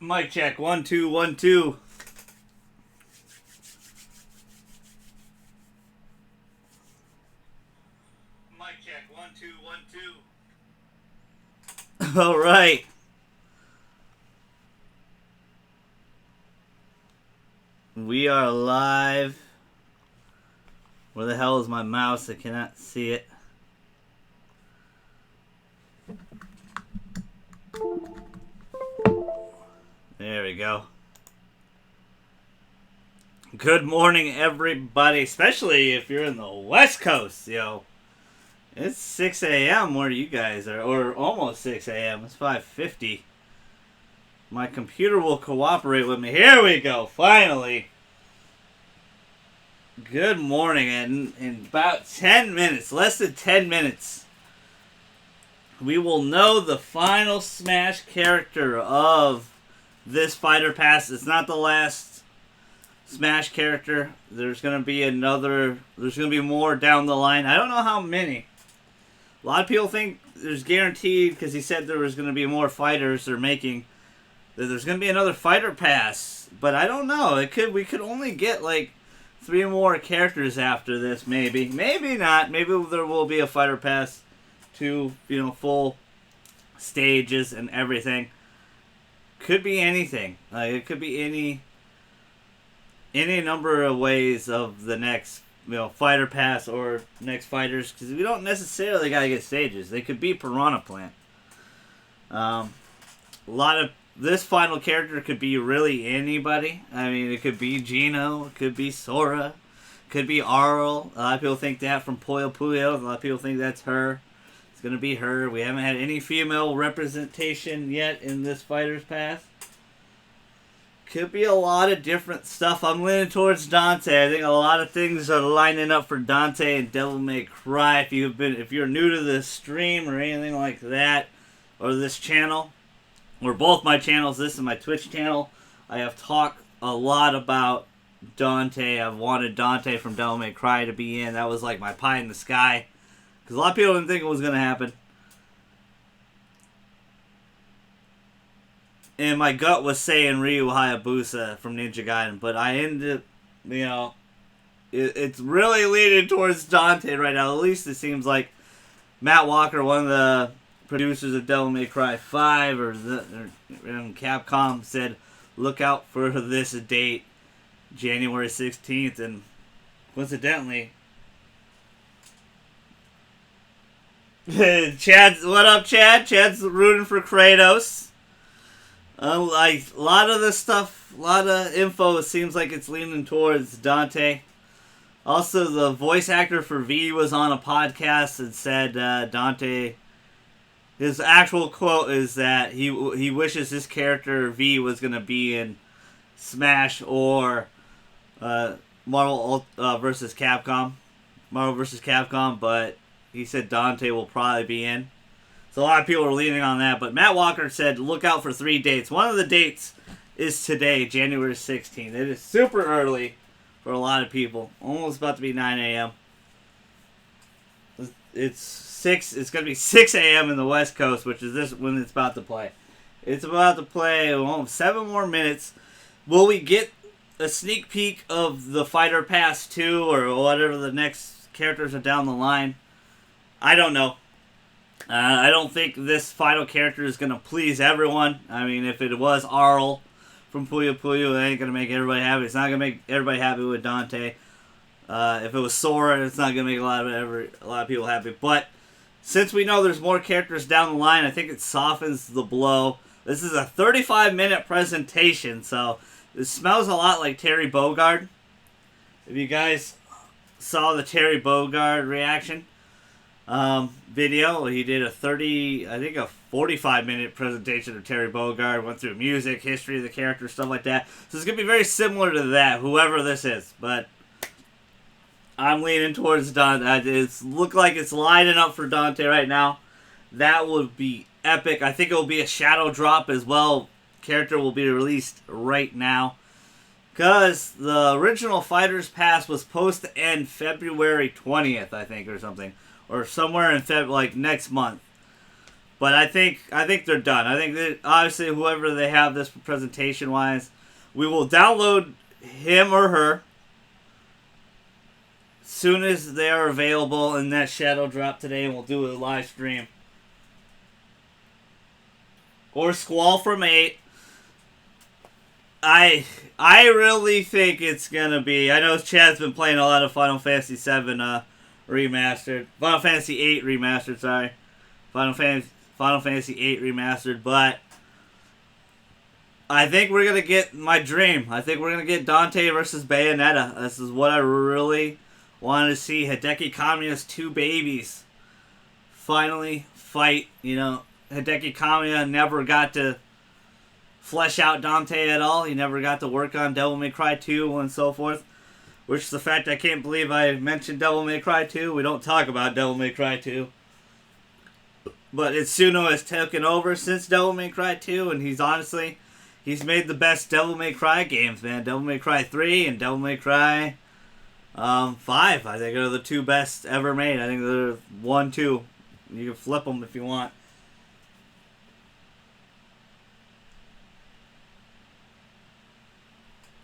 Mic check. 1 2 1 2. Mic check. 1 2 1 2. All right. We are live. Where the hell is my mouse? I cannot see it. There we go. Good morning, everybody, especially if you're in the West Coast, yo. It's 6 a.m. where you guys are, or almost 6 a.m. It's 5:50. My computer will cooperate with me. Here we go, finally. Good morning, and in about 10 minutes, less than 10 minutes, we will know the final Smash character of this Fighter Pass. It's not the last Smash character. There's going to be another. There's going to be more down the line. I don't know how many. A lot of people think there's guaranteed, because he said there was going to be more fighters they're making, that there's going to be another Fighter Pass. But I don't know. We could only get like 3 more characters after this, maybe. Maybe not. Maybe there will be a Fighter Pass to, full stages and everything. Could be anything. Like, it could be any number of ways of the next, Fighter Pass or next fighters, because we don't necessarily gotta get stages. They could be Piranha Plant. A lot of this final character could be really anybody. I mean, it could be Gino, it could be Sora, it could be Arl. A lot of people think that from Puyo Puyo. A lot of people think that's her. It's going to be her. We haven't had any female representation yet in this Fighter's Pass. Could be a lot of different stuff. I'm leaning towards Dante. I think a lot of things are lining up for Dante and Devil May Cry. If you're new to this stream or anything like that, or this channel, or both my channels, this is my Twitch channel, I have talked a lot about Dante. I've wanted Dante from Devil May Cry to be in. That was like my pie in the sky. Because a lot of people didn't think it was going to happen. And my gut was saying Ryu Hayabusa from Ninja Gaiden. But I ended up, it's really leaning towards Dante right now. At least it seems like Matt Walker, one of the producers of Devil May Cry 5, or Capcom, said, look out for this date, January 16th. And coincidentally, Chad, what up, Chad? Chad's rooting for Kratos. Like, a lot of this stuff, a lot of info, it seems like it's leaning towards Dante. Also, the voice actor for V was on a podcast and said Dante, his actual quote is that he wishes his character V was going to be in Smash or Marvel vs. Capcom. Marvel vs. Capcom, but he said Dante will probably be in. So a lot of people are leaning on that. But Matt Walker said, look out for 3 dates. One of the dates is today, January 16th. It is super early for a lot of people. Almost about to be 9 a.m. It's going to be 6 a.m. in the West Coast, which is this when it's about to play. It's about to play 7 more minutes. Will we get a sneak peek of the Fighter Pass 2 or whatever the next characters are down the line? I don't know. I don't think this final character is going to please everyone. I mean, if it was Arl from Puyo Puyo, it ain't going to make everybody happy. It's not going to make everybody happy with Dante. If it was Sora, it's not going to make a lot of people happy. But since we know there's more characters down the line, I think it softens the blow. This is a 35-minute presentation, so it smells a lot like Terry Bogard. If you guys saw the Terry Bogard reaction video, he did a 45-minute presentation of Terry Bogard, went through music, history of the character, stuff like that. So it's going to be very similar to that, whoever this is. But I'm leaning towards Dante. It looks like it's lining up for Dante right now. That would be epic. I think it will be a shadow drop as well. Character will be released right now. Because the original Fighter's Pass was supposed to end February 20th, I think, or something. Or somewhere in next month. But I think they're done. I think that obviously whoever they have this presentation wise, we will download him or her soon as they are available in that shadow drop today, and we'll do a live stream. Or Squall from 8. I really think it's gonna be. I know Chad's been playing a lot of Final Fantasy VII remastered, Final Fantasy VIII remastered. Sorry, Final Fantasy VIII remastered. But I think we're gonna get my dream. I think we're gonna get Dante versus Bayonetta. This is what I really wanted to see. Hideki Kamiya's two babies finally fight. You know, Hideki Kamiya never got to flesh out Dante at all. He never got to work on Devil May Cry 2 and so forth. Which is the fact I can't believe I mentioned Devil May Cry 2. We don't talk about Devil May Cry 2. But Itsuno has taken over since Devil May Cry 2, and he's made the best Devil May Cry games, man. Devil May Cry 3 and Devil May Cry 5, I think, are the two best ever made. I think they're 1, 2. You can flip them if you want.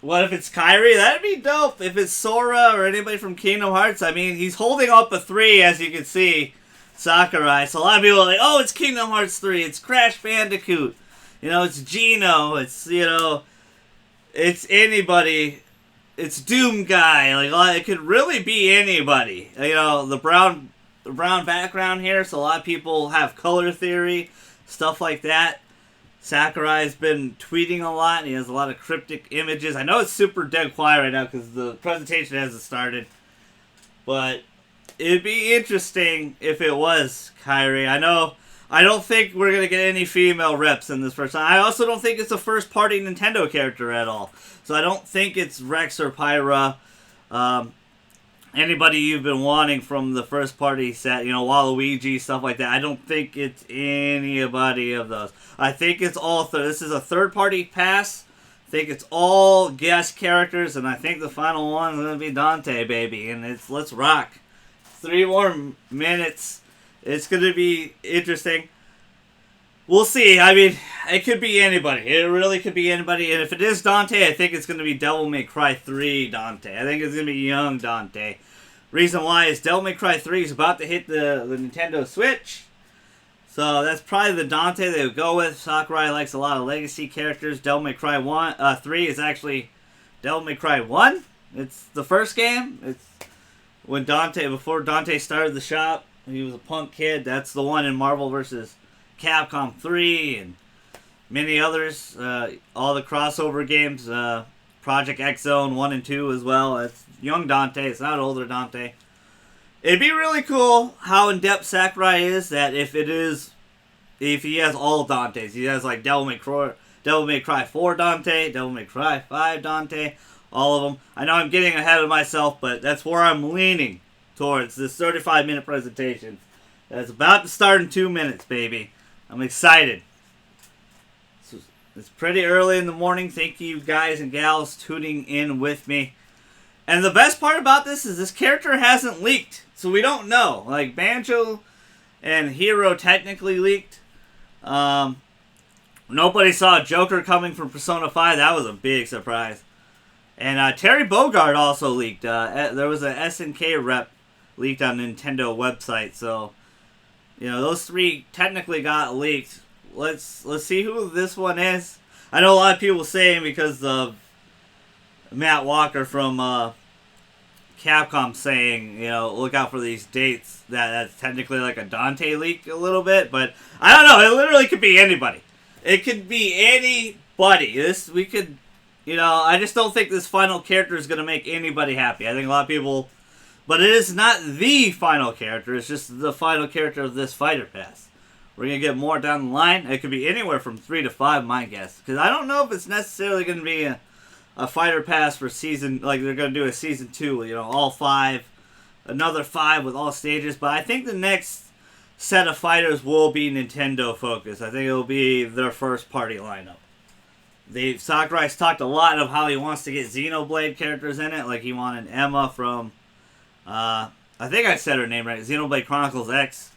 What if it's Kairi? That'd be dope. If it's Sora or anybody from Kingdom Hearts, I mean, he's holding up a 3, as you can see, Sakurai. So a lot of people are like, oh, it's Kingdom Hearts 3. It's Crash Bandicoot. You know, it's Geno. It's, you know, it's anybody. It's Doom Guy. Like, it could really be anybody. You know, the brown background here, so a lot of people have color theory, stuff like that. Sakurai's been tweeting a lot, and he has a lot of cryptic images. I know it's super dead quiet right now because the presentation hasn't started. But it'd be interesting if it was Kairi. I don't think we're going to get any female reps in this first time. I also don't think it's a first-party Nintendo character at all. So I don't think it's Rex or Pyra. Anybody you've been wanting from the first party set, you know, Waluigi, stuff like that. I don't think it's anybody of those. I think it's all this is a third party pass. I think it's all guest characters, and I think the final one is gonna be Dante, baby. And let's rock. 3 more minutes. It's gonna be interesting. We'll see. I mean, it could be anybody. It really could be anybody. And if it is Dante, I think it's going to be Devil May Cry 3 Dante. I think it's going to be young Dante. Reason why is Devil May Cry 3 is about to hit the Nintendo Switch. So that's probably the Dante they would go with. Sakurai likes a lot of legacy characters. Devil May Cry 3 is actually Devil May Cry 1. It's the first game. It's when before Dante started the shop, he was a punk kid. That's the one in Marvel vs. Capcom 3 and many others, all the crossover games, Project X Zone 1 and 2 as well. It's young Dante, it's not older Dante. It'd be really cool how in-depth Sakurai is, that if he has all Dantes, he has like Devil May Cry 4 Dante, Devil May Cry 5 Dante, all of them. I know I'm getting ahead of myself, but that's where I'm leaning towards this 35-minute presentation. That's about to start in 2 minutes, baby. I'm excited. It's pretty early in the morning. Thank you guys and gals tuning in with me. And the best part about this is this character hasn't leaked. So we don't know. Like, Banjo and Hero technically leaked. Nobody saw Joker coming from Persona 5. That was a big surprise. And Terry Bogard also leaked. There was an SNK rep leaked on the Nintendo website. So, you know, those 3 technically got leaked. Let's see who this one is. I know a lot of people saying because of Matt Walker from Capcom saying, you know, look out for these dates. That's technically like a Dante leak a little bit, but I don't know. It literally could be anybody. It could be anybody. I just don't think this final character is going to make anybody happy. I think a lot of people, but it is not the final character. It's just the final character of this fighter pass. We're going to get more down the line. It could be anywhere from 3 to 5, my guess. Because I don't know if it's necessarily going to be a fighter pass for season, like they're going to do a season 2, you know, all 5, another 5 with all stages. But I think the next set of fighters will be Nintendo focused. I think it will be their first party lineup. Sakurai's talked a lot of how he wants to get Xenoblade characters in it. Like he wanted Emma from, I think I said her name right, Xenoblade Chronicles X.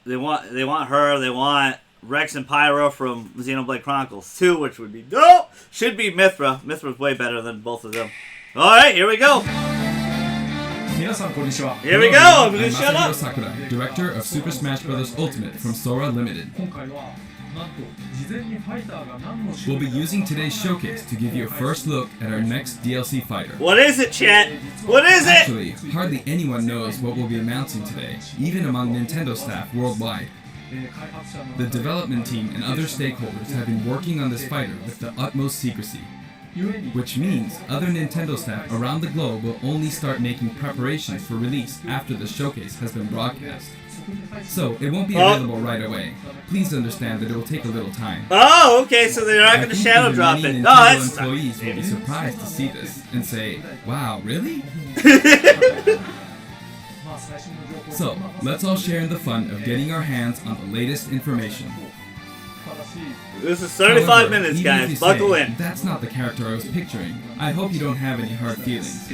They want her. They want Rex and Pyro from Xenoblade Chronicles 2, which would be dope. Should be Mithra. Mithra's way better than both of them. All right, here we go. Here we go. I'm gonna shut up. Sakura, director of Super Smash Bros. Ultimate from Sora Limited. We'll be using today's showcase to give you a first look at our next DLC fighter. What is it, chat? What is it? Actually, hardly anyone knows what we'll be announcing today, even among Nintendo staff worldwide. The development team and other stakeholders have been working on this fighter with the utmost secrecy, which means other Nintendo staff around the globe will only start making preparations for release after the showcase has been broadcast. So, it won't be available right away. Please understand that it will take a little time. Oh, okay, so they're not going to shadow drop it. Nintendo That's employees will be surprised to see this and say, wow, really? So, let's all share in the fun of getting our hands on the latest information. This is 35 However, minutes, even if guys. you Buckle say, in. That's not the character I was picturing. I hope you don't have any hard feelings.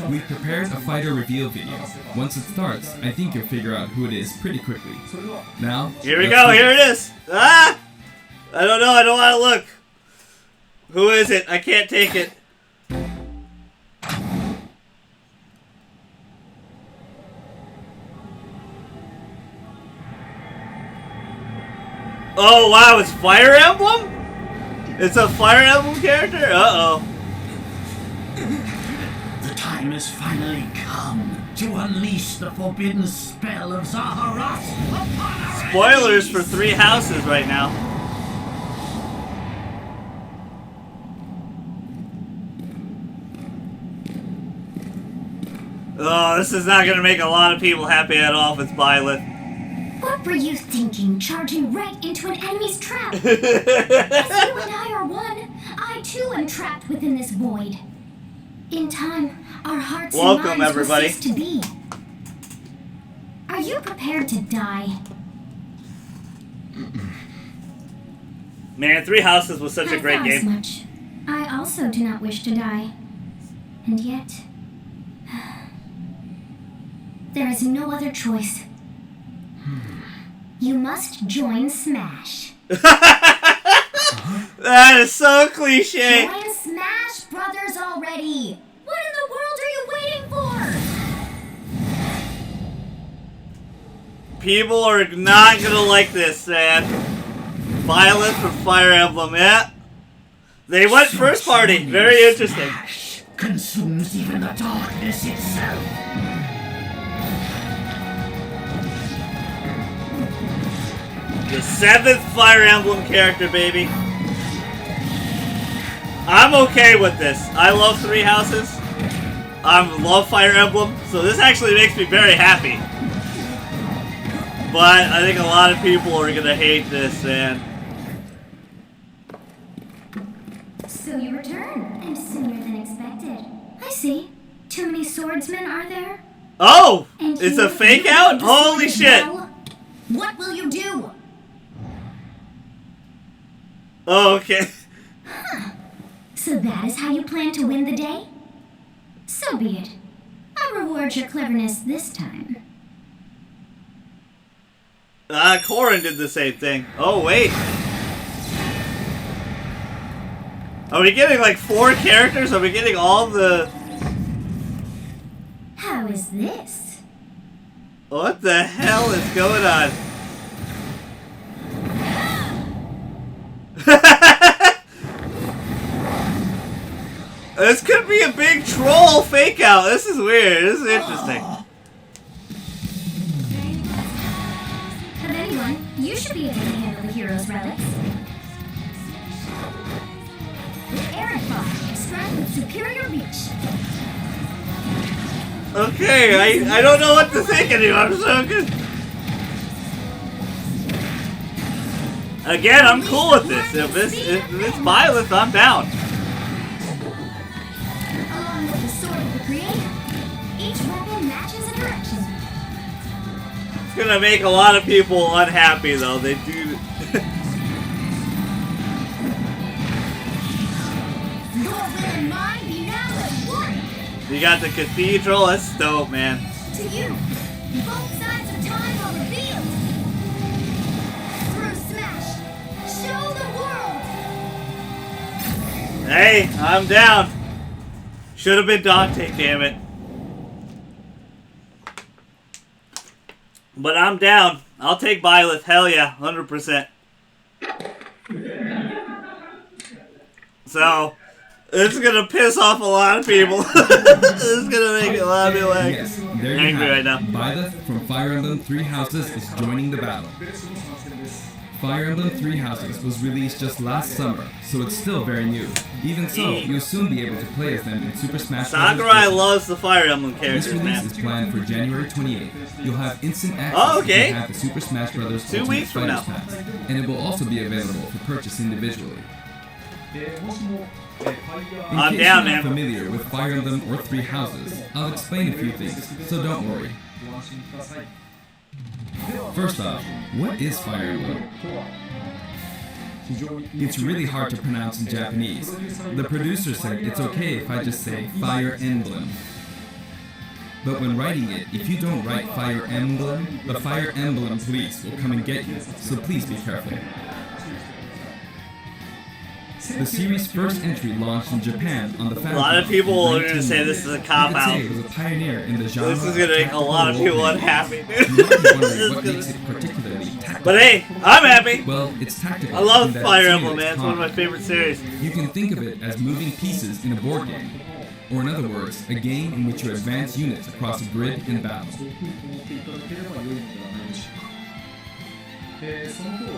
We've prepared a fighter reveal video. Once it starts, I think you'll figure out who it is pretty quickly. Now, Here we go. Here it is. Ah! I don't know. I don't want to look. Who is it? I can't take it. Oh, wow. It's Fire Emblem? It's a Fire Emblem character? Uh-oh. The time has finally come to unleash the forbidden spell of Zaharas upon our Spoilers enemies. for 3 houses right now. Oh, this is not going to make a lot of people happy at all if it's Byleth. What were you thinking, charging right into an enemy's trap? As you and I are one, I too am trapped within this void. In time, our hearts Welcome, and minds everybody. will cease to be. Are you prepared to die? Man, 3 houses was such a I great thought as game. much. I also do not wish to die. And yet, there is no other choice. You must join Smash. That is so cliche. Join Smash Brothers already! What in the world are you waiting for? People are not going to like this, man. Violence from Fire Emblem, yeah. They went first party. Very interesting. Smash consumes even the darkness itself. The 7th Fire Emblem character, baby. I'm okay with this. I love 3 houses. I love Fire Emblem, so this actually makes me very happy. But I think a lot of people are gonna hate this, man. So you return, and sooner than expected. I see. Too many swordsmen, are there? Oh! And It's you- a fake you out? the Holy sword shit! as well? What will you do? Oh, okay. So that is how you plan to win the day? So be it. I'll reward your cleverness this time. Corrin did the same thing. Oh, wait. Are we getting like 4 characters? Are we getting all the... How is this? What the hell is going on? This could be a big troll fake out. This is weird. This is interesting. Of anyone, you should be able to handle the hero's relics. Arid Fire, strike with superior reach. Okay, I don't know what to think anymore. I'm so good. Again, I'm cool with this. If it's Byleth, I'm down. Along with the sword of the creator, each weapon matches a direction. It's gonna make a lot of people unhappy, though. They do. Your will and mine be now at one. You got the cathedral. That's dope, man. To you, both sides of time are revealed. Hey, I'm down. Should have been Dante, damn it. But I'm down. I'll take Byleth. Hell yeah, 100%. So, this is gonna piss off a lot of people. This is gonna make a lot of people Yes, there you angry have right now. it. Byleth from Fire Emblem Three Houses is joining the battle. Fire Emblem Three Houses was released just last summer, so it's still very new. Even so, you'll soon be able to play as them in Super Smash Bros. Sakurai loves the Fire Emblem This characters, release man. is planned for January 28th. You'll have instant access Oh, okay. if you have the Super Smash Bros. 2 Ultimate weeks from Fighters now. Pass, and it will also be available for purchase individually. In I'm case down, you're not man. familiar with Fire Emblem or Three Houses, I'll explain a few things, so don't worry. First off, what is Fire Emblem? It's really hard to pronounce in Japanese. The producer said it's okay if I just say Fire Emblem. But when writing it, if you don't write Fire Emblem, the Fire Emblem police will come and get you, so please be careful. The series' first entry launched in Japan on the A lot of people are gonna say this is a cop You could say out. it was a pioneer in the genre. This is gonna make a lot of people unhappy, dude. You might be wondering This is what gonna- makes it particularly tactical. But hey, I'm happy. Well, it's tactical. I love in that Fire it's Emblem, near man. its It's one of my calm. favorite series. You can think of it as moving pieces in a board game. Or in other words, a game in which you advance units across a grid in battle.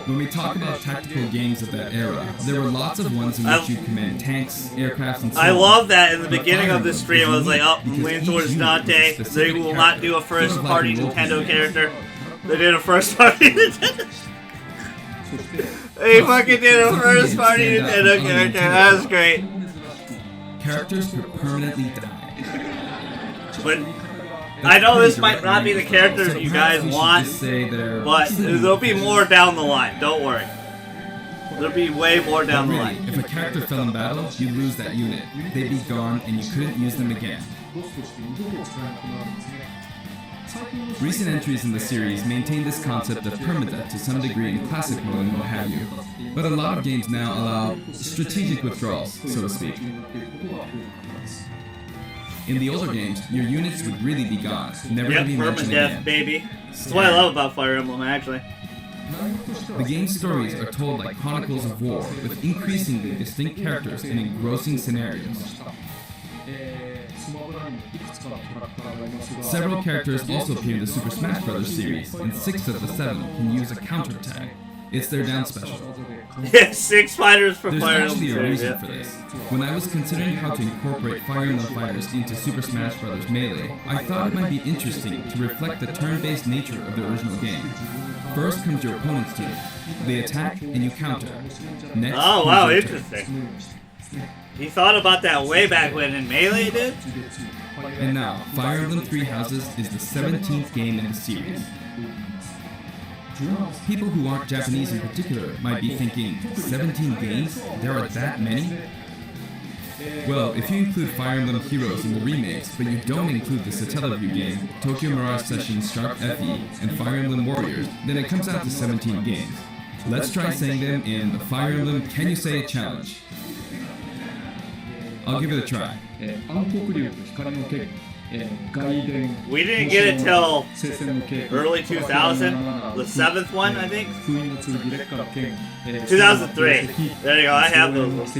When we talk about tactical games of that era, there were lots of ones in which you command tanks, aircraft, and so I on. love that in the But beginning Fire of the Emblem stream, I was like, oh, I'm because leaning each towards unit Dante. is a They specific will not character, do a sort first of like party a role Nintendo playing game. character. They did a first party Nintendo. They fucking did a first party Nintendo character. That was great. Characters could permanently die. But I know this might not be the characters you guys want, but there'll be more down the line. Don't worry. There'll be way more down the Really, line. if a character fell in battle, you'd lose that unit. They'd be gone and you couldn't use them again. Recent entries in the series maintain this concept of permadeath to some degree in classic mode and what have you. But a lot of games now allow strategic withdrawals, so to speak. In the older games, your units would really be gone, never Yep, to be mentioned permadeath, again. baby. That's what I love about Fire Emblem, actually. The game's stories are told like chronicles of war, with increasingly distinct characters and engrossing scenarios. Several characters also appear in the Super Smash Bros. Series, and 6 of the 7 can use a counterattack. It's their down special. Yeah, 6 fighters for There's Fire actually a Emblem. reason Yeah. for this. When I was considering how to incorporate Fire Emblem fighters into Super Smash Bros. Melee, I thought it might be interesting to reflect the turn-based nature of the original game. First comes your opponent's team. They attack and you counter. Next Oh, comes wow, your turn. interesting. He thought about that way back when in Melee did? And now, Fire Emblem Three Houses is the 17th game in the series. People who aren't Japanese in particular might be thinking, 17 games? There are that many? Well, if you include Fire Emblem Heroes in the remakes, but you don't include the Satellaview game, Tokyo Mirage Sessions Sharp FE, and Fire Emblem Warriors, then it comes out to 17 games. Let's try saying them in the Fire Emblem Can You Say It challenge. I'll give it a try. We didn't get it till early 2000, the 7th one, I think. 2003. There you go, I have those ones.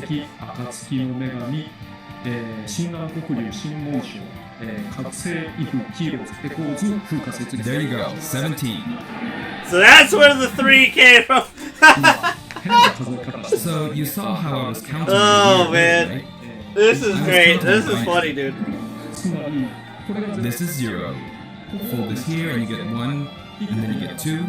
There you go, 17. So that's where the 3 came from. So you saw how I was counting. Oh, the years, man. right? This is great. This is funny, dude. This is 0. Fold this here and you get 1, and then you get 2.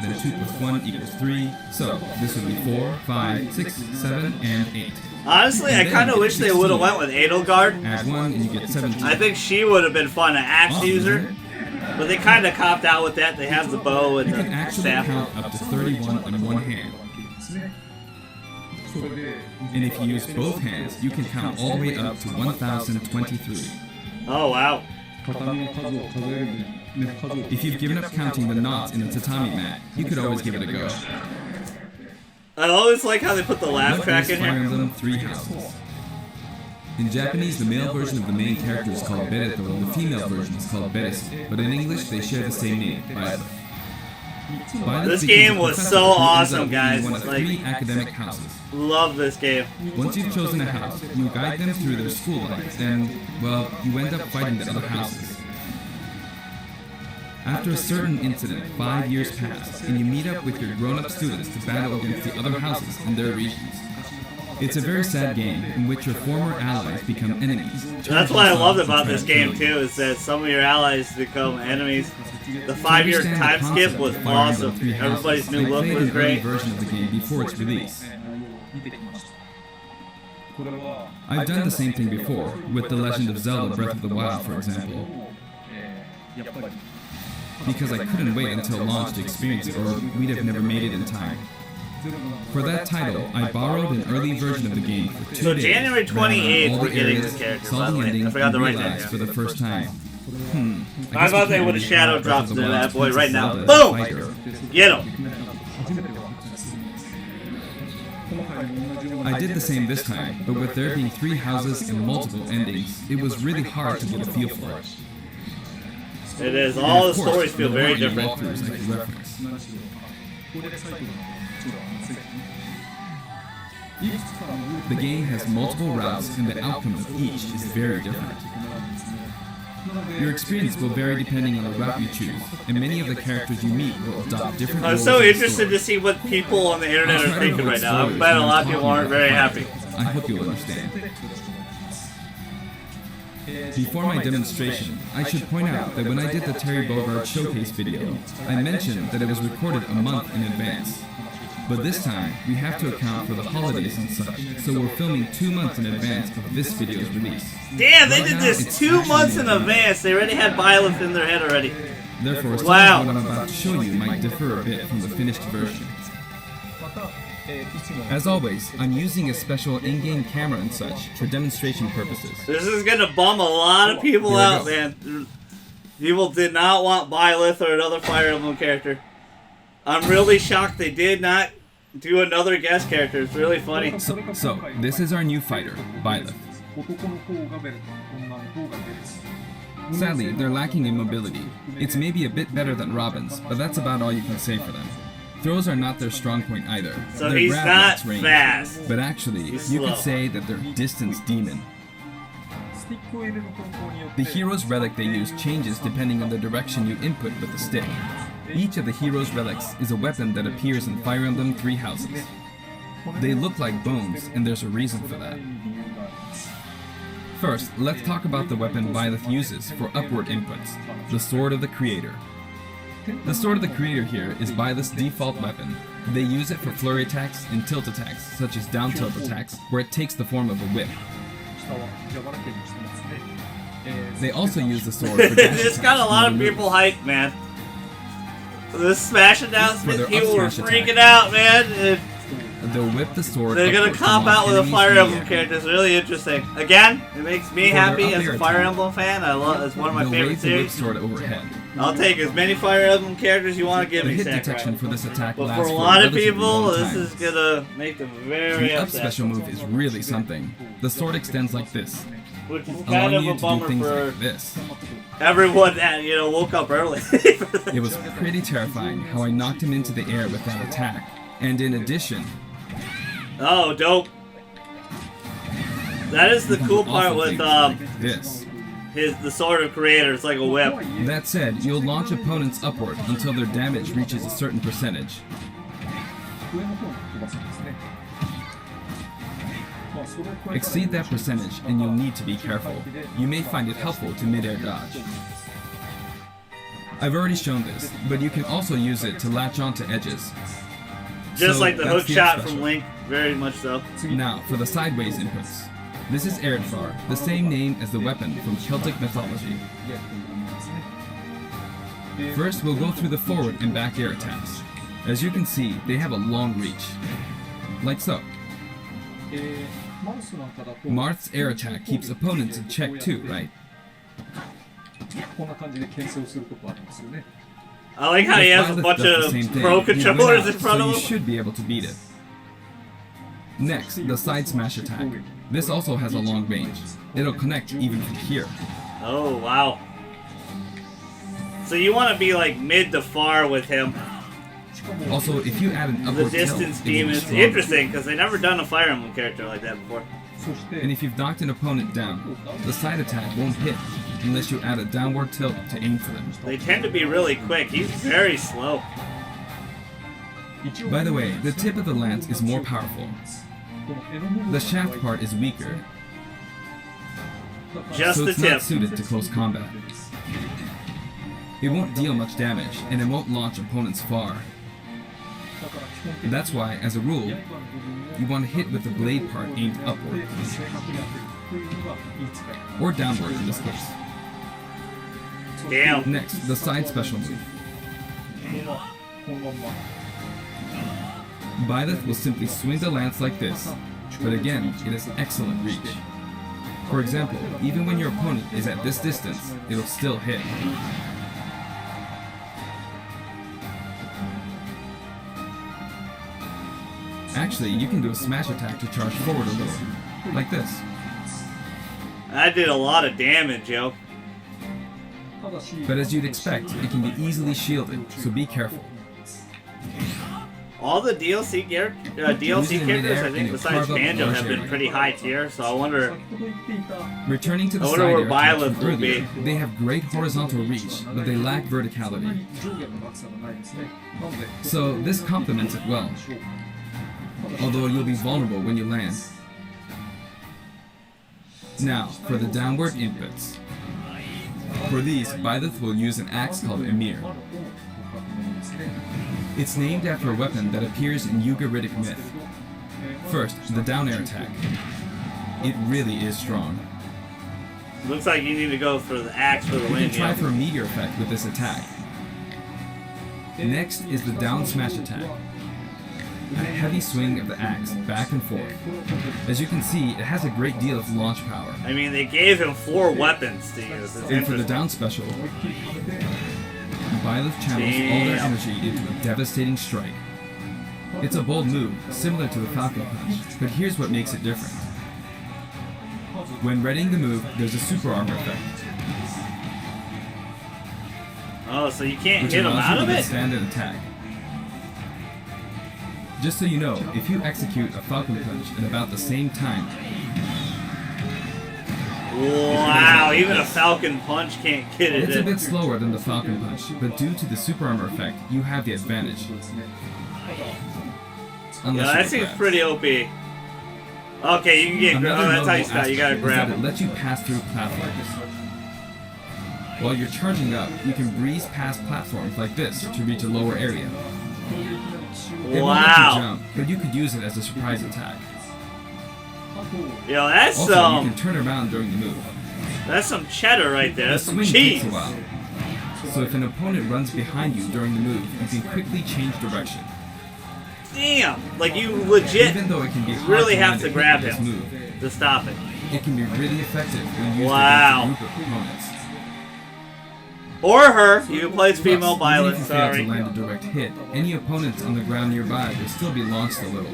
Then 2 plus 1 equals 3. So this would be 4, 5, 6, 7, and 8. Honestly, I kind of wish they would have went with Edelgard. Add 1 and you get 17. I think she would have been fun, an axe Awesome, user. isn't it? But they kind of copped out with that. They have the bow and You can the actually staff. count up to 31 in one hand. And if you use both hands, you can count all the way up to 1023. Oh, wow. If you've given up counting the knots in the tatami mat, you could always give it a go. I always like how they put the laugh What track is in Fire here. Emblem Three Houses? In Japanese, the male version of the main character is called Bereto, and the female version is called Beresu, but in English they share the same name, Violet. This game was so awesome, guys. One of Like, 3 academic houses. love this game. Once you've chosen a house, you guide them through their school lives, and, well, you end up fighting the other houses. After a certain incident, 5 years pass, and you meet up with your grown-up students to battle against the other houses in their regions. It's a very sad game in which your former allies become enemies. That's what I loved about this game too, is that some of your allies become enemies. The 5-year time skip was awesome. Everybody's new look was great. Version of the game before its release. I've done the same thing before, with The Legend of Zelda Breath of the Wild, for example. Because I couldn't wait until launch to experience it, or we'd have never made it in time. For that title, I borrowed an early version of the game for 2 So days. January 28th, all we're the getting areas, this character, saw by the the way. ending, I forgot to and write that realized down. for the first time. I thought they would have shadow dropped to that boy right now. Zelda Boom! fighter. Get him! I did the same this time, but with there being 3 houses and multiple endings, it was really hard to get a feel for it. It is. And All the of course, stories feel there very weren't any different. walkthroughs I could reference. The game has multiple routes, and the outcome of each is very different. Your experience will vary depending on the route you choose, and many of the characters you meet will adopt different I'm roles so in the interested story. to see what people on the internet I'll are try to thinking avoid right now. I spoilers bet a when lot I'm of people talking aren't about very fighting. happy. I hope you'll understand. Before my demonstration, I should point out that when I did the Terry Bogard showcase video, I mentioned that it was recorded a month in advance. But this time, we have to account for the holidays and such, so we're filming 2 months in advance of this video's release. Damn, they Right did now, this it's 2 months in actually- advance. They already had Byleth in their head already. Therefore, some Wow. of what I'm about to show you might differ a bit from the finished version. As always, I'm using a special in-game camera and such for demonstration purposes. This is gonna bum a lot of people Here we out, go. man. People did not want Byleth or another Fire Emblem character. I'm really shocked they did not do another guest character. It's really funny. So, this is our new fighter, Byleth. Sadly, they're lacking in mobility. It's maybe a bit better than Robin's, but that's about all you can say for them. Throws are not their strong point either. So Their he's grab not lacks range. fast. But actually, He's you could slow. say that they're distance demon. The hero's relic they use changes depending on the direction you input with the stick. Each of the hero's relics is a weapon that appears in Fire Emblem 3 houses. They look like bones, and there's a reason for that. First, let's talk about the weapon Byleth uses for upward inputs, the Sword of the Creator. The Sword of the Creator here is Byleth's default weapon. They use it for flurry attacks and tilt attacks, such as down tilt attacks, where it takes the form of a whip. They also use the sword for dash It's got a attacks lot of and people moves. hyped, man. This Smash For announcement, their people were up smash attack. freaking out, man. They'll whip the sword. They're gonna upward to cop launch out with a enemies Fire in the Emblem air. character. It's really interesting. Again, it makes me For their happy up as a air Fire attack. Emblem fan. I love. It's one of my They'll favorite wave the whip series. sword overhead. I'll take as many Fire Emblem characters you want to give The me, hit Sakurai. detection for this attack But lasts for a lot of relatively people, long this time. is gonna make them very The up upset. special move is really something. The sword extends like this, Which is kind allowing of you a to do bummer things for like this. everyone that woke up early. It was pretty terrifying how I knocked him into the air with that attack. And in addition, Oh, dope. That is the you can cool do part awful with things like this. the Sword of Creator. It's like a whip. That said, you'll launch opponents upward until their damage reaches a certain percentage. Exceed that percentage and you'll need to be careful. You may find it helpful to mid-air dodge. I've already shown this, but you can also use it to latch onto edges. Just So like the that's hook shot up from special. Link. Very much so. Now, for the sideways inputs. This is Eredfar, the same name as the weapon from Celtic mythology. First, we'll go through the forward and back air attacks. As you can see, they have a long reach. Like so. Marth's air attack keeps opponents in check too, right? I like how he If has a Byleth bunch does the of same thing, pro you win controllers out, in front so of you him. should be able to beat it. Next, the side smash attack. This also has a long range. It'll connect even from here. Oh, wow. So you want to be like mid to far with him. Also, if you add an The upward distance tilt, beam it'll be is stronger. interesting because they never done a Fire Emblem character like that before. And if you've knocked an opponent down, the side attack won't hit unless you add a downward tilt to aim for them. They tend to be really quick. He's very slow. By the way, the tip of the lance is more powerful. The shaft part is weaker, Just so the it's tip. not suited to close combat. It won't deal much damage, and it won't launch opponents far. That's why, as a rule, you want to hit with the blade part aimed upward. Or downward in this case. Damn. Next, the side special move. Byleth will simply swing the lance like this, but again, it has excellent reach. For example, even when your opponent is at this distance, it'll still hit. Actually, you can do a smash attack to charge forward a little, like this. That did a lot of damage, yo. But as you'd expect, it can be easily shielded, so be careful. All the DLC Using characters, midair I and think, you besides carve up a Banjo, large have been area. pretty high tier, so I wonder. Returning to the I wonder side where air attack Byleth from will earlier, be. they have great horizontal reach, but they lack verticality. So this complements it well, although you'll be vulnerable when you land. Now, for the downward inputs. For these, Byleth will use an axe called Emir. It's named after a weapon that appears in Ugaritic myth. First, the down air attack. It really is strong. Looks like you need to go for the axe for the You can win, try yeah. for a meteor effect with this attack. Next is the down smash attack. A heavy swing of the axe back and forth. As you can see, it has a great deal of launch power. I mean, they gave him 4 weapons to use. It's And for the interesting. down special, Byleth channels all their energy into a devastating strike. It's a bold move, similar to the Falcon Punch, but here's what makes it different. When readying the move, there's a super armor effect, Oh, so you can't which hit him allows out you of to it? withstand an attack. Just so you know, if you execute a Falcon Punch at about the same time, Wow, even a Falcon Punch can't get it it's a in. bit slower than the Falcon Punch, but due to the super armor effect, you have the advantage. Yeah, Unless that you seems grab. pretty OP. Okay, you can get. Another Oh, that's how you notable start. You gotta aspect grab is that him. it lets you pass through platforms. While you're charging up, you can breeze past platforms like this to reach a lower area. It won't let you Wow. jump, but you could use it as a surprise attack. Yo, that's Also, you can turn around during the move. that's some cheddar right there. The That's some swing cheese. takes a while. So if an opponent runs behind you during the move, you can quickly change direction. Damn, like you legit Even though it can be hard really to have land to a hit grab with this him move, to stop it. it can be really effective when used Wow. against a group of opponents. Or her. You can play as female Plus, even Violet. if you fail Sorry. to land a direct hit, any opponents on the ground nearby will still be launched a little.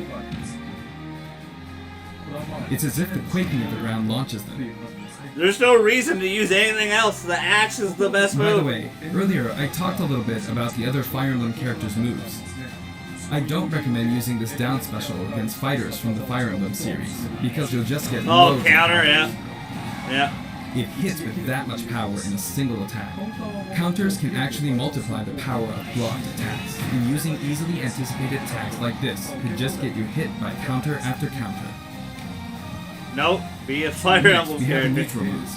It's as if the quaking of the ground launches them. There's no reason to use anything else. The axe is the best By the move. way, earlier I talked a little bit about the other Fire Emblem characters' moves. I don't recommend using this down special against fighters from the Fire Emblem series, because you'll just get Oh, loads of counter, counters. yeah. It hits with that much power in a single attack. Counters can actually multiply the power of blocked attacks, and using easily anticipated attacks like this could just get you hit by counter after counter. Nope. Be a Fire Next, Emblem we have the character. neutral moves.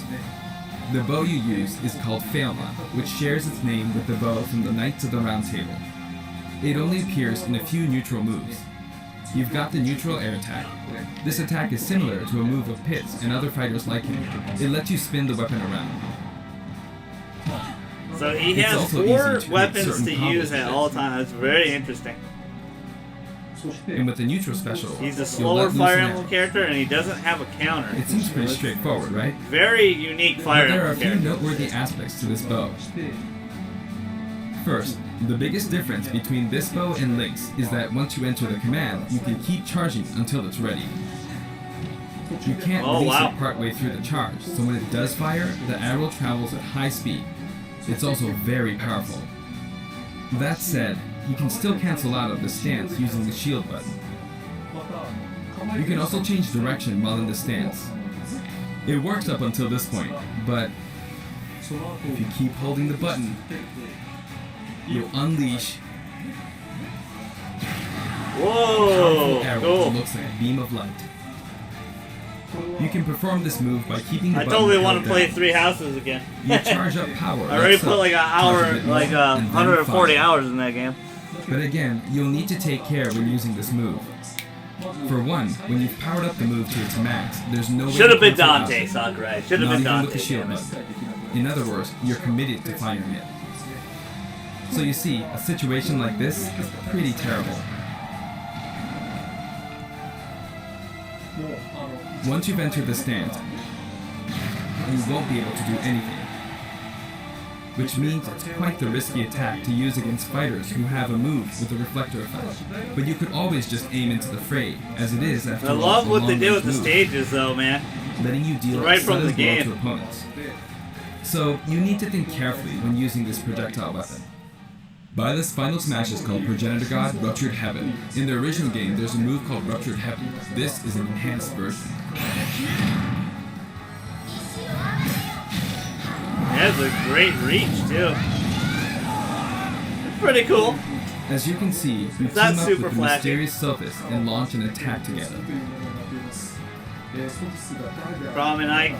The bow you use is called Faelma, which shares its name with the bow from the Knights of the Round Table. It only appears in a few neutral moves. You've got the neutral air attack. This attack is similar to a move of Pit's and other fighters like him. It lets you spin the weapon around. So he It's has also 4 easy to hit weapons certain to combos use at with all it. times. That's very interesting. And with the neutral special, He's a you'll slower let loose Fire an Emblem arrow. character, and he doesn't have a counter. It seems pretty straightforward, right? Very unique Fire But there are a Emblem few character. noteworthy aspects to this bow. First, the biggest difference between this bow and Link's is that once you enter the command, you can keep charging until it's ready. You can't Oh, release wow. it partway through the charge, so when it does fire, the arrow travels at high speed. It's also very powerful. That said, you can still cancel out of the stance using the shield button. You can also change direction while in the stance. It works up until this point, but if you keep holding the button, you'll unleash a Whoa! powerful arrow Cool. that looks like a beam of light. You can perform this move by keeping the I button totally held want to play down. 3 houses again. You charge up power. I already that's put up, like an charge hour, a bit more, like and then 140 fire. hours in that game. But again, you'll need to take care when using this move. For one, when you've powered up the move to its max, there's no way Should to have been cancel out. Dante, Sakurai. Should have Not been even with the Dante. shield Damn it. button. In other words, you're committed to firing it. So you see, a situation like this is pretty terrible. Once you've entered the stance, you won't be able to do anything. Which means it's quite the risky attack to use against fighters who have a move with a reflector effect. But you could always just aim into the fray, as it is after I all love a what they did with long-range the move, stages, though, man. letting you deal Right a from the sudden blow game. to opponents. So you need to think carefully when using this projectile weapon. Byleth's final smash is called Progenitor God Ruptured Heaven. In the original game, there's a move called Ruptured Heaven. This is an enhanced version. It has a great reach, too. It's pretty cool. As you can see, we It's not team up super with the flashy. mysterious Sophist and launch an attack together. Promenade.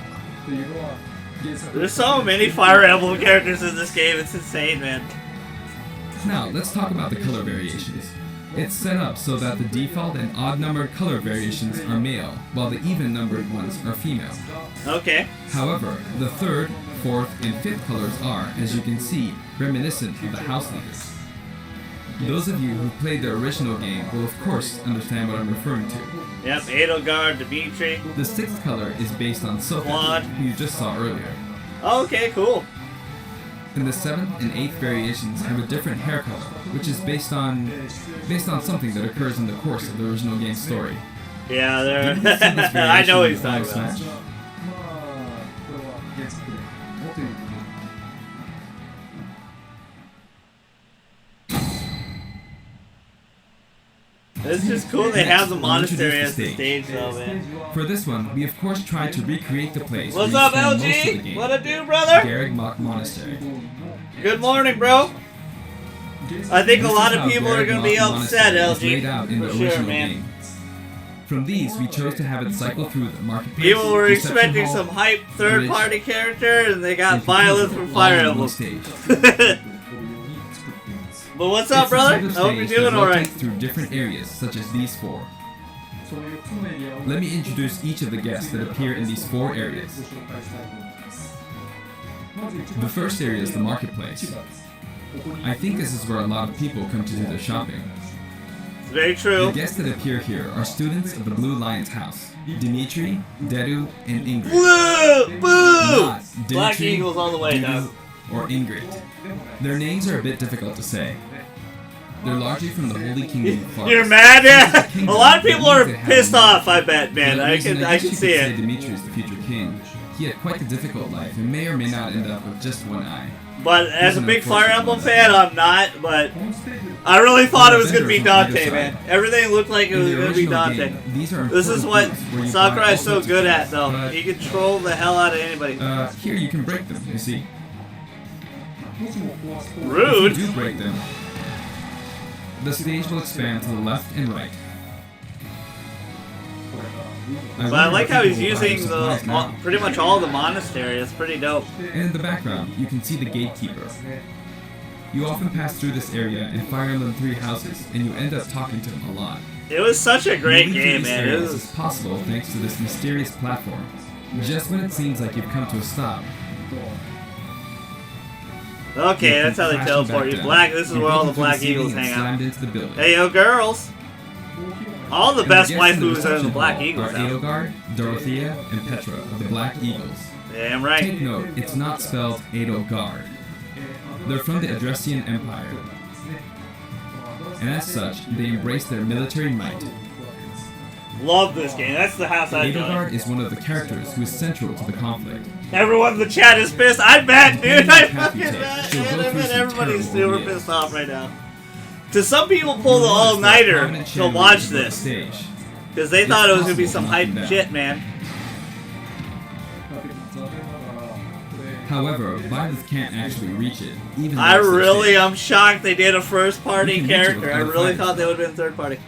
There's so many Fire Emblem characters in this game, it's insane, man. Now, let's talk about the color variations. It's set up so that the default and odd-numbered color variations are male, while the even-numbered ones are female. Okay. However, the third, fourth, and fifth colors are, as you can see, reminiscent of the house leaders. Those of you who played the original game will of course understand what I'm referring to. Yep, Edelgard, Dimitri. The sixth color is based on Sophist, Claude. who you just saw earlier. Okay, cool. And the seventh and eighth variations have a different hair color, which is based on something that occurs in the course of the original game's story. Yeah, Didn't you see this there. I know what he's variation talking in about. Final Smash? It's just cool they have the Next, we'll monastery introduce as the the stage, though, man. For this one, we of course tried to recreate the place What's where you up, spend most of the LG? game. What it do, brother? Garreg Monastery. Good morning, bro. I think a This lot is of how people are Garreg gonna be upset, Monastery is laid LG. out in the For sure, original man. game. From these, we chose to have it cycle through the marketplace. People were reception expecting hall, some hype third-party character, and they got and Violet from all Fire in one Emblem. stage. But what's up, It's the brother? type of I hope you're stage doing that alright. rotates through different areas, such as these four. Let me introduce each of the guests that appear in these four areas. The first area is the marketplace. I think this is where a lot of people come to do their shopping. It's very The true. guests that appear here are students of the Blue Lion's house. Dimitri, Deru, and Ingrid. Woo! Boo! Not Black Dimitri, Eagles all the way, Deru, dog. or Ingrid. Their names are a bit difficult to say. They're largely from the Holy Kingdom of Forest. You're mad? Yeah. Kingdom A lot of that people are means they have pissed a lot. off, I bet, man. For that I reason, can guess you see could say it. Dimitri is the future king. He had quite a difficult life and may or may not end up with just one eye. But as a He's an big Fire unfortunate Emblem one. fan, I'm not. But I really thought it was gonna be Vendors on either Dante, side. man. Everything looked like it In was the gonna be original Dante. game, these are This is important what booths where you Sakurai's buy all so sorts of good at, things, though. but, He can troll the hell out of anybody. here you can break them, you see. Rude. If you do break them, the stage will expand to the left and right. But I like how he's using supplies now. pretty much all the monastery. It's pretty dope. And in the background, you can see the gatekeeper. You often pass through this area in Fire Emblem 3 houses, and you end up talking to him a lot. It was such a great Moving through game, these man. It areas was is possible thanks to this mysterious platform. Just when it seems like you've come to a stop. okay. you That's how they crash teleport back you. down. Black. This is You're where all the broken through Black ceiling Eagles and hang out. slammed into the building. Hey, yo, girls. All the And the best guests in the waifus are in the reception Black hall Eagles are house. Edelgard, Dorothea, and Petra of the Black Eagles. Damn Take right. note, it's not spelled Edelgard. They're from the Adressian Empire. And as such, they embrace their military might. Love this game. That's the house I enjoy. Edelgard is one of the characters who is central to the conflict. Everyone in the chat is pissed. I bet, dude. I Depending on fucking the path you bet. take, she'll go I through bet some everybody's terrible super ordeals. pissed off right now. To some people pull the You'll notice that all-nighter prominent to chandeliers watch above this. the stage. Because they It's thought it was going to be possible some to knock hype them down. shit, man. However, Violet can't actually reach it, even though I it's their really stage. am shocked they did a first-party You can reach it character. I without really fighting. thought they would have been third-party.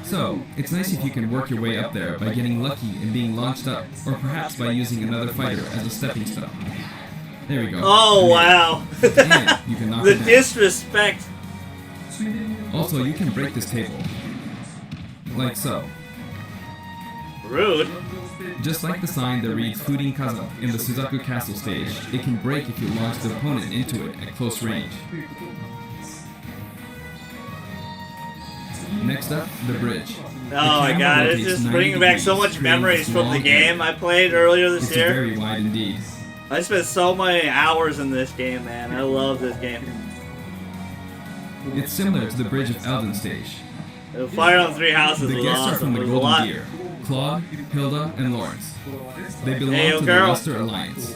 So, it's nice if you can work your way up there by getting lucky and being launched up, or perhaps by using another fighter as a stepping stone. There we go. Oh, You wow. made it. And you can knock The it down. disrespect. Also, you can break this table. Like so. Rude. Just like the sign that reads Furin Kaza in the Suzaku Castle stage, it can break if you launch the opponent into it at close range. Next up, the bridge. Oh my god, it's just bringing back so much memories from the game I played earlier this It's year. very wide indeed. I spent so many hours in this game, man. I love this game. It's similar to the Bridge of Elden stage. The Fire on Three Houses The was guests are awesome. from the There was a Golden lot. Deer: Claude, Hilda, and Lawrence. They belong Hey, yo, to the girl. Luster Alliance.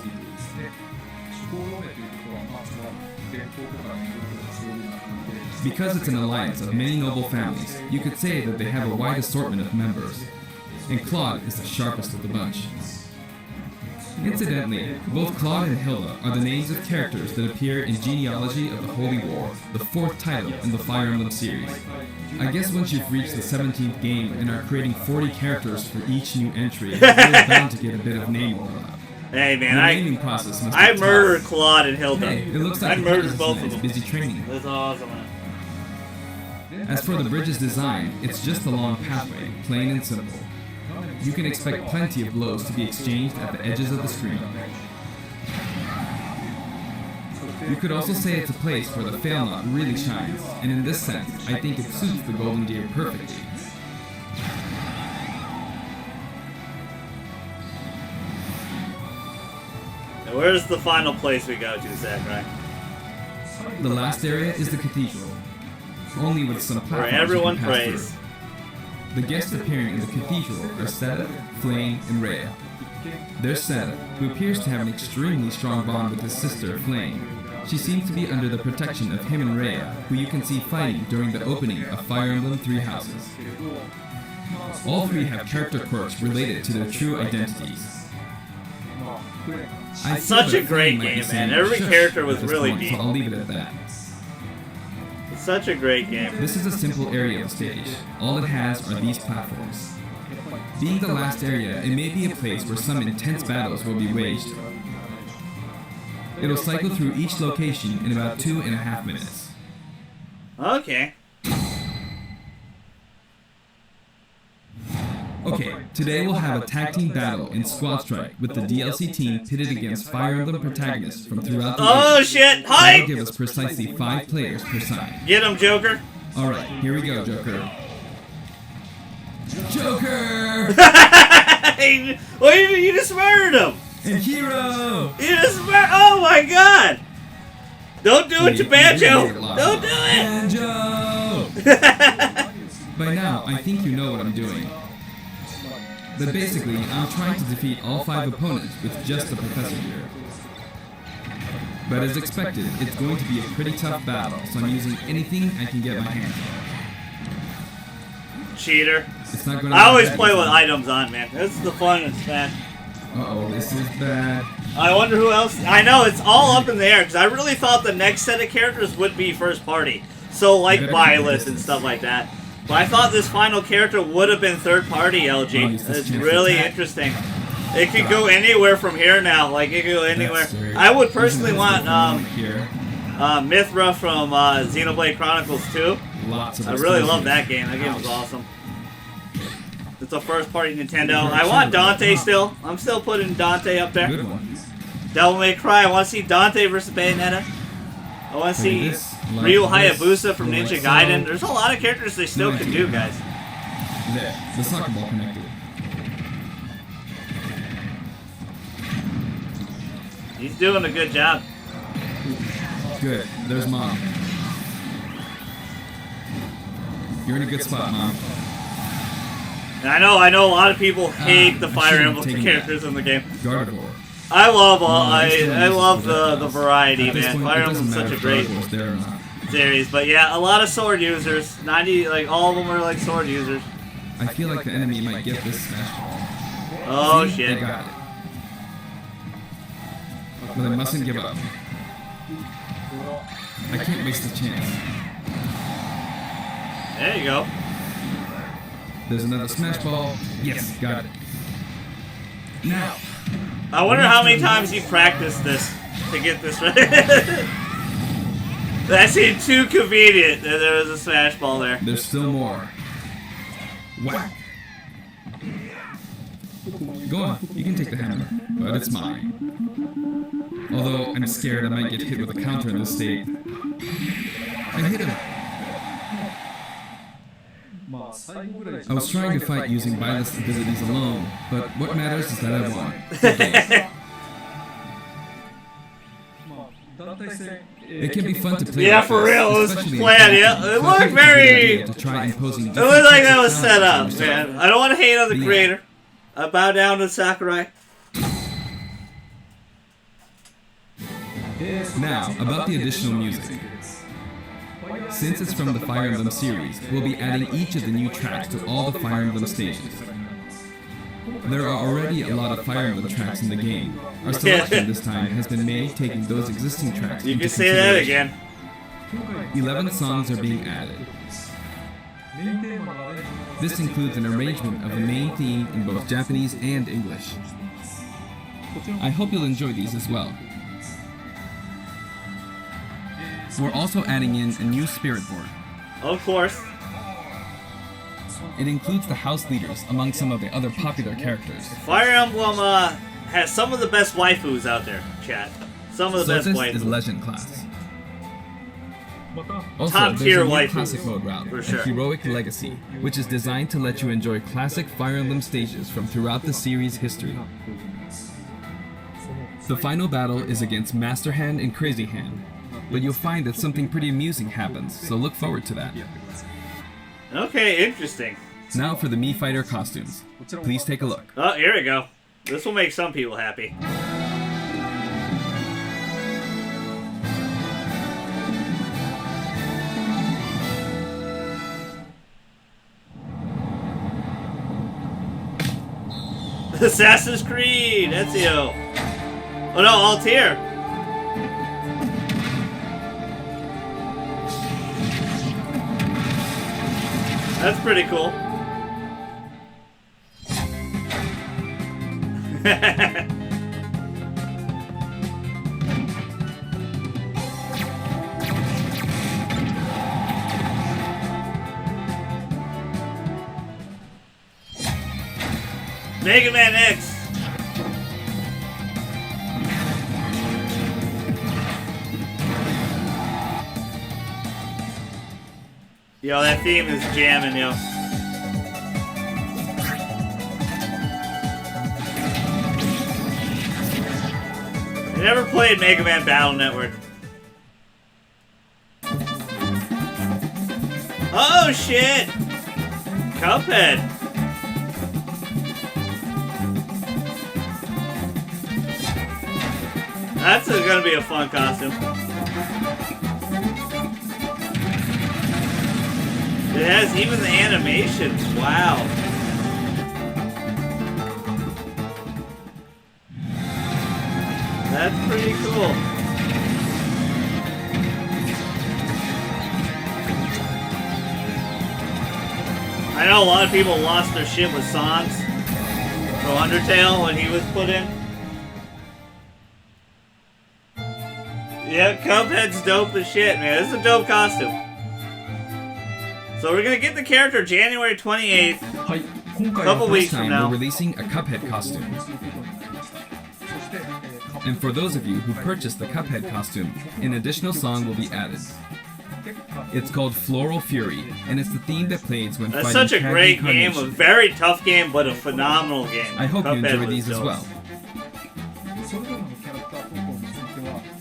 Because it's an alliance of many noble families, you could say that they have a wide assortment of members. And Claude is the sharpest of the bunch. Incidentally, both Claude and Hilda are the names of characters that appear in Genealogy of the Holy War, the fourth title in the Fire Emblem series. I guess once you've reached the 17th game and are creating 40 characters for each new entry, you're bound to get a bit of name overlap. Hey, The man, naming process must be I tough. murdered Claude and Hilda. Hey, it looks like I the murdered president both of is them. busy training. That's awesome, man. As for the bridge's design, it's just a long pathway, plain and simple. You can expect plenty of blows to be exchanged at the edges of the screen. You could also say it's a place where the fail knot really shines, and in this sense, I think it suits the Golden Deer perfectly. Now, where's the final place we go to, Sakurai? The last area is the cathedral, only with some platforms Where you can everyone pass prays. through. The guests appearing in the cathedral are Seta, Flame, and Rhea. There's Seta, who appears to have an extremely strong bond with his sister, Flame. She seems to be under the protection of him and Rhea, who you can see fighting during the opening of Fire Emblem Three Houses. All three have character quirks related to their true identities. I feel Such that a great Flame might be game, saying, man. Every "Shush," character was at this really point, deep. so I'll leave it at that. It's such a great game. This is a simple area of the stage. All it has are these platforms. Being the last area, it may be a place where some intense battles will be waged. It'll cycle through each location in about 2.5 minutes. Okay. Okay, today we'll have a tag team battle in Squad Strike with the DLC team pitted against Fire Emblem protagonists from throughout the Oh ages. shit! That'll Hype! give us precisely 5 players per side. Get him, Joker! Alright, here we go, Joker. Joker! Wait, you just murdered him! And Hero! You just murdered. Oh my god! Don't do it to Banjo! Don't do it! Banjo! By now, I think you know what I'm doing. But basically, I'm trying to defeat all 5 opponents with just the Professor here. But as expected, it's going to be a pretty tough battle, so I'm using anything I can get my hands on. Cheater. It's not gonna I be always bad play with this items on, man. This is the funnest, man. time. Uh-oh, this is bad. I wonder who else. I know, it's all up in the air, because I really thought the next set of characters would be first party. So, like Better keep Violet the and distance. stuff like that. But I thought this final character would have been third party, I'll LG. use this It's chance to really attack. interesting. It could go anywhere from here now. Like, it could go anywhere. That's very- I would Isn't personally this want the fun here? Mithra from Xenoblade Chronicles 2. Lots of I really love exclusives. that game. That game was Ouch. awesome. It's a first party Nintendo. I want Dante still. I'm still putting Dante up there. Good one. Devil May Cry. I want to see Dante versus Bayonetta. I want to see this, like Ryu this, Hayabusa from like Ninja so. Gaiden. There's a lot of characters they still can do, guys. There, the soccer ball connected. He's doing a good job. Good, there's Mom. You're in a good spot, Mom. I know a lot of people hate the I Fire shouldn't have Emblem taken characters that. in the game. Gardevoir. I love all, No, this one I uses love the projectiles. variety, At this man. point, Fire it doesn't Emblem's such matter a if great Gardevoir's there or not. series, but yeah, a lot of sword users. 90, like all of them are like sword users. I feel like the enemy might get this smash ball. Oh See? shit! They got it. But I mustn't give up. I can't waste a chance. There you go. There's another smash ball. Yes, got it. Now. I wonder how many times you practiced this to get this right. That seemed too convenient that there was a smash ball there. There's still more. Whack. Go on, you can take the hammer, but it's mine. Although I'm scared I might get hit with a counter in this state. I hit him. I was trying to fight using Byleth's abilities alone, but what matters is that I won. Okay. It can be fun to play. Yeah, like for this, real, it was especially in planned, competition, yeah. It so I looked think it's a good very- idea to try imposing It looked like that was different set up, challenges on yourself. man. I don't want to hate on the Yeah. creator. I bow down to Sakurai. Now, about the additional music. Since it's from the Fire Emblem series, we'll be adding each of the new tracks to all the Fire Emblem stages. There are already a lot of Fire Emblem tracks in the game. Our selection this time has been made taking those existing tracks You into can say that consideration. again. 11 songs are being added. This includes an arrangement of the main theme in both Japanese and English. I hope you'll enjoy these as well. We're also adding in a new spirit board. Of course. It includes the house leaders among some of the other popular characters. Fire Emblem has some of the best waifus out there, chat. Some of the best Sotis is waifus. Legend class. Also, Top there's tier a new waifus, Classic Mode route, for and sure. Heroic Legacy, which is designed to let you enjoy classic Fire Emblem stages from throughout the series' history. The final battle is against Master Hand and Crazy Hand, but you'll find that something pretty amusing happens, so look forward to that. Okay, interesting. Now for the Mii Fighter costumes. Please take a look. Oh, here we go. This will make some people happy. Assassin's Creed, Ezio. Oh no, Altair. That's pretty cool. Mega Man X. Yo, that theme is jamming, yo. I never played Mega Man Battle Network. Oh shit! Cuphead. That's gonna be a fun costume. It has even the animations. Wow. That's pretty cool. I know a lot of people lost their shit with songs from Undertale when he was put in. Yeah, Cuphead's dope as shit, man. This is a dope costume. So we're gonna get the character January 28th. Couple weeks from now. We're releasing a Cuphead costume. And for those of you who purchased the Cuphead costume, an additional song will be added. It's called Floral Fury, and it's the theme that plays when That's fighting such a Shaggy great game, a Carnation. very tough game, but a phenomenal game. I hope Cuphead you enjoy was these as dope. well.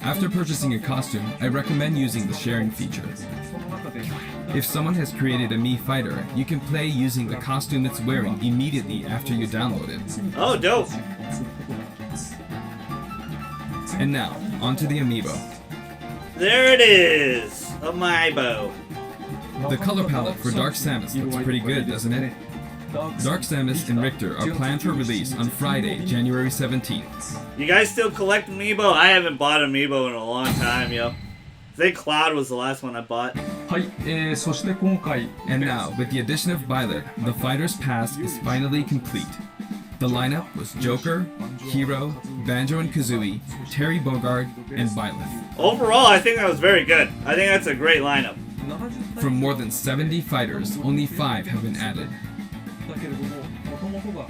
After purchasing a costume, I recommend using the sharing feature. If someone has created a Mii fighter, you can play using the costume it's wearing immediately after you download it. Oh, dope. And now, onto the amiibo. There it is. Amiibo. The color palette for Dark Samus looks pretty good, doesn't it? Dark Samus and Richter are planned for release on Friday, January 17th. You guys still collect Amiibo? I haven't bought Amiibo in a long time, yo. I think Cloud was the last one I bought. はい、そして今回 And now, with the addition of Violet, the Fighter's Pass is finally complete. The lineup was Joker, Hero, Banjo and Kazooie, Terry Bogard, and Violet. Overall, I think that was very good. I think that's a great lineup. From more than 70 fighters, only 5 have been added.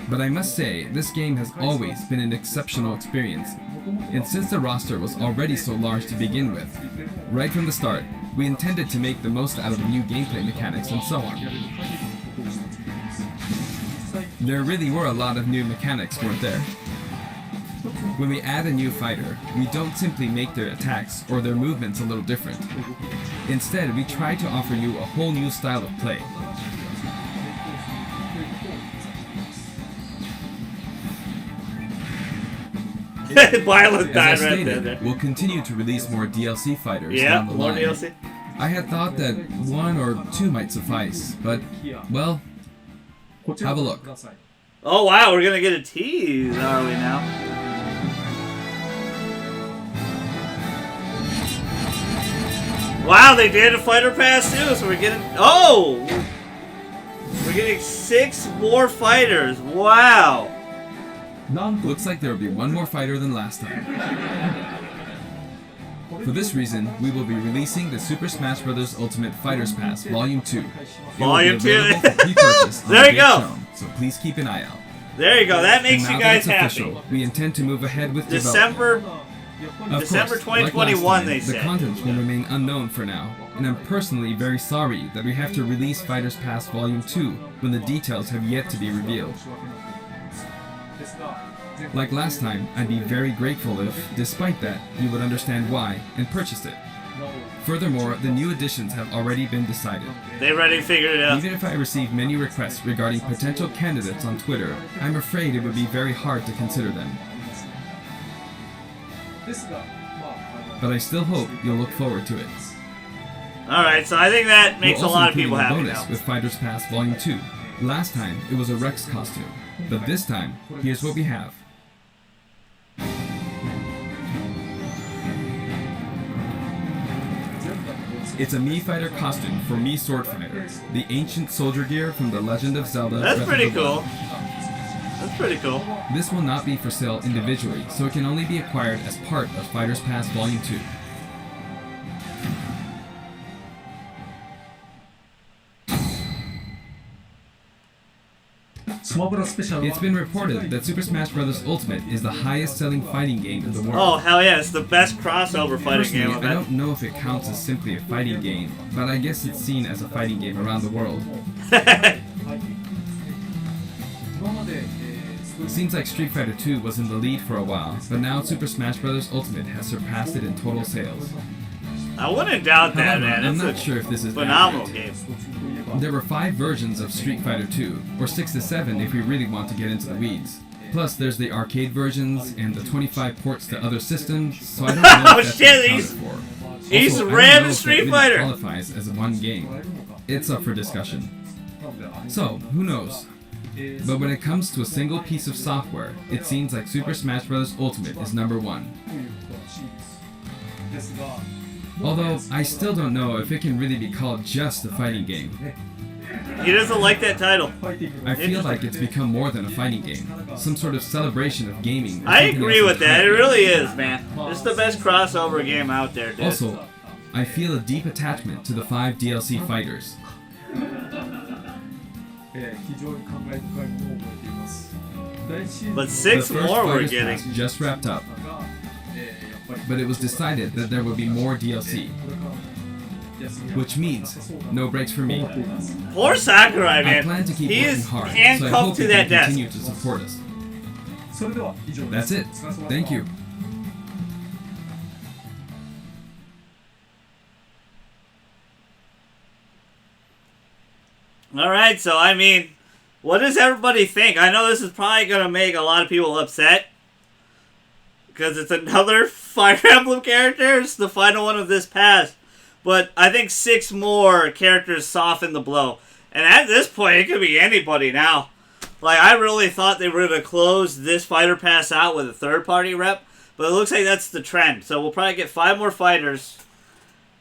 But I must say, this game has always been an exceptional experience. And since the roster was already so large to begin with, right from the start, we intended to make the most out of the new gameplay mechanics and so on. There really were a lot of new mechanics, weren't there? When we add a new fighter, we don't simply make their attacks or their movements a little different. Instead, we try to offer you a whole new style of play. Violet As I died right stated, there. we'll continue to release more DLC fighters Yeah, down the more line. DLC. I had thought that 1 or 2 might suffice, but, well, こちら have a ご覧 look. ください Oh wow, we're gonna get a tease, are we now? Wow, they did a fighter pass too, so we're getting we're getting 6 more fighters. Wow. なんと Looks like there will be 1 more fighter than last time. For this reason, we will be releasing the Super Smash Bros. Ultimate Fighters Pass Volume 2. It Volume will be 2. available for pre-purchase on There you go. Game, so please keep an eye out. There you go. That And makes now you that guys it's happy. official, we intend to move ahead with December Of December course, like 2021 last time, they the said. contents will remain unknown for now, and I'm personally very sorry that we have to release Fighters Pass Volume 2 when the details have yet to be revealed. Like last time, I'd be very grateful if, despite that, you would understand why and purchase it. Furthermore, the new additions have already been decided. They already figured it out. Even if I receive many requests regarding potential candidates on Twitter, I'm afraid it would be very hard to consider them. ですが、But I still hope you'll look forward to it. Alright, so I think that makes We're a also lot of including people a happy bonus now. with Fighters Pass Volume 2. Last time, it was a Rex costume. But this time, here's what we have. It's a Mii Fighter costume for Mii Sword Fighter, the ancient soldier gear from The Legend of Zelda. That's Breath of pretty the Wild. cool. That's pretty cool. This will not be for sale individually, so it can only be acquired as part of Fighters Pass Volume 2. It's been reported that Super Smash Bros. Ultimate is the highest selling fighting game in the world. Oh hell yeah, it's the best crossover fighting Personally, game I've I had. don't know if it counts as simply a fighting game, but I guess it's seen as a fighting game around the world. Seems like Street Fighter 2 was in the lead for a while, but now Super Smash Bros. Ultimate has surpassed it in total sales. I wouldn't doubt that, However, man. I'm It's not a sure if this is phenomenal accurate. game. There were 5 versions of Street Fighter 2, or 6 to 7 if we really want to get into the weeds. Plus, there's the arcade versions and the 25 ports to other systems, so I don't know Oh, if that's shit, accounted he's- for. he's Also, I don't ramming know if Street that really Fighter. qualifies as one game. It's up for discussion. So, who knows? But when it comes to a single piece of software, it seems like Super Smash Bros. Ultimate is number 1. Although, I still don't know if it can really be called just a fighting game. He doesn't like that title. I feel like it's become more than a fighting game, some sort of celebration of gaming. or I something agree else with that. It entirely. really is, man. It's the best crossover game out there, dude. Also, I feel a deep attachment to the 5 DLC fighters. But The 6 first more we're Fighters getting. Pass just wrapped up, but it was decided that there would be more DLC, which means no breaks for me. Poor Sakurai, I man. plan to keep He working is hard, so I handcuffed hope to you that can desk. continue to support us. That's it. Thank you. All right, so I mean, what does everybody think? I know this is probably gonna make a lot of people upset because it's another Fire Emblem character. It's the final one of this pass, but I think 6 more characters soften the blow. And at this point, it could be anybody now. Like, I really thought they were gonna close this fighter pass out with a third-party rep, but it looks like that's the trend. So we'll probably get 5 more fighters.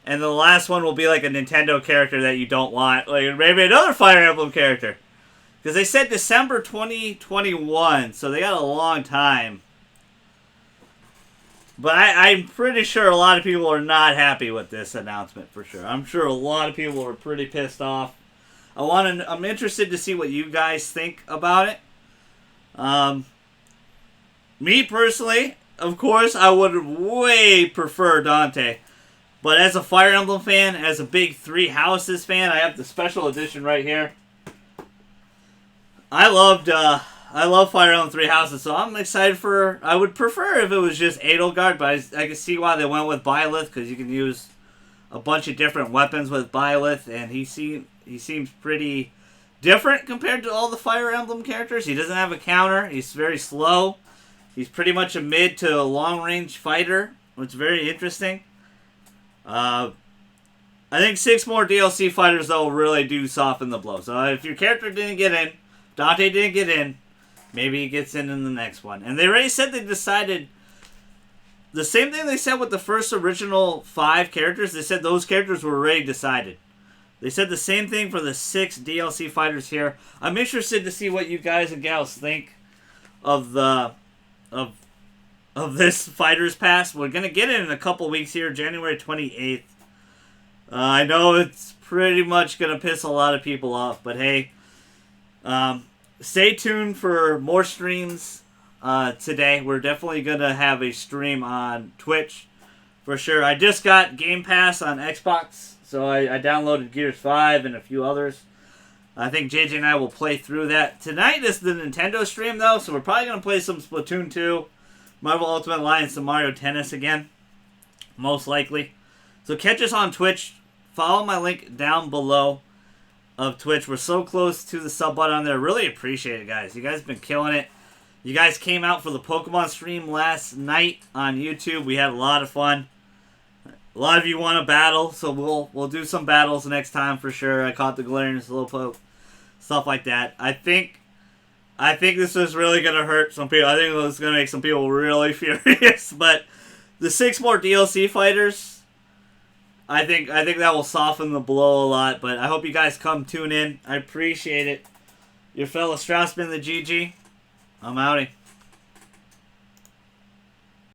And the last one will be like a Nintendo character that you don't want. Like maybe another Fire Emblem character. Because they said December 2021, so they got a long time. But I'm pretty sure a lot of people are not happy with this announcement for sure. I'm sure a lot of people are pretty pissed off. I'm interested to see what you guys think about it. Me personally, of course, I would way prefer Dante. But as a Fire Emblem fan, as a big Three Houses fan, I have the special edition right here. I love Fire Emblem Three Houses, so I'm excited for. I would prefer if it was just Edelgard, but I can see why they went with Byleth because you can use a bunch of different weapons with Byleth, and he seems pretty different compared to all the Fire Emblem characters. He doesn't have a counter. He's very slow. He's pretty much a mid to a long range fighter, which is very interesting. I think 6 more DLC fighters, though, really do soften the blow. So if your character didn't get in, Dante didn't get in, maybe he gets in the next one. And they already said they decided the same thing they said with the first original 5 characters. They said those characters were already decided. They said the same thing for the 6 DLC fighters here. I'm interested to see what you guys and gals think of this Fighters Pass. We're going to get it in a couple weeks here, January 28th. I know it's pretty much going to piss a lot of people off, but hey, stay tuned for more streams today. We're definitely going to have a stream on Twitch for sure. I just got Game Pass on Xbox, so I downloaded Gears 5 and a few others. I think JJ and I will play through that. Tonight is the Nintendo stream, though, so we're probably going to play some Splatoon 2. Marvel Ultimate Alliance and Mario Tennis again. Most likely. So catch us on Twitch. Follow my link down below of Twitch. We're so close to the sub button on there. Really appreciate it, guys. You guys have been killing it. You guys came out for the Pokemon stream last night on YouTube. We had a lot of fun. A lot of you want to battle, so we'll do some battles next time for sure. I caught the Galarian Slowpoke. Stuff like that. I think this is really going to hurt some people. I think it's going to make some people really furious. But the 6 more DLC fighters, I think that will soften the blow a lot. But I hope you guys come tune in. I appreciate it. Your fellow Straussman, the GG. I'm outie.